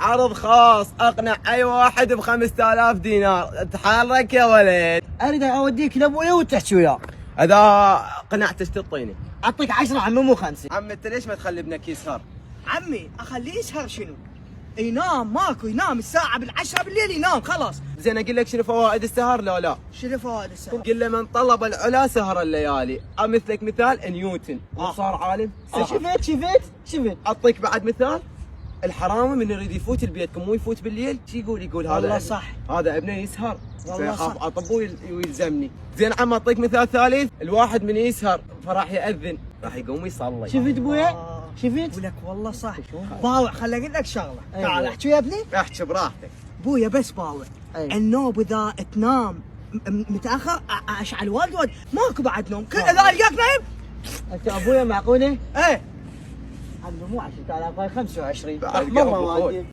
عرض خاص اقنع اي واحد ب 5000 دينار. تحرك يا ولد. اريد اوديك لابويا وتحكي وياه. اذا قنعت ايش تعطيني؟ اعطيك 10 عمي مو 5. عم انت ليش ما تخلي ابنك يسهر؟ عمي اخليه يسهر شنو؟ ينام ماكو، ينام الساعة بالعشرة بالليل ينام خلاص. زين اقول لك شنو فوائد السهر لو لا؟ شنو فوائد السهر؟ قل له من طلب العلا سهر الليالي. امثلك مثال نيوتن وصار عالم. شفت اعطيك بعد مثال. الحرامي من يريد يفوت البيت مو يفوت بالليل شي يقول هذا والله صح. هذا ابني يسهر والله فيخاف صح. اطبوه ويلزمني. زين عم اعطيك مثال ثالث. الواحد من يسهر فراح ياذن راح يقوم يصلي. شفت ابويا؟ شفت؟ لك والله صح. باوع خليني اقول لك شغله. تعال احكي يا ابني. احكي براحتك. ابويا بس باوع. النوم اذا تنام متاخر اشعل وايد ماكو بعد نوم. اذا القاك نايم انت ابويا معقوله؟ ايه عمي مو 10000 هاي 25 بعد مره قلب ما أخوي. عندي.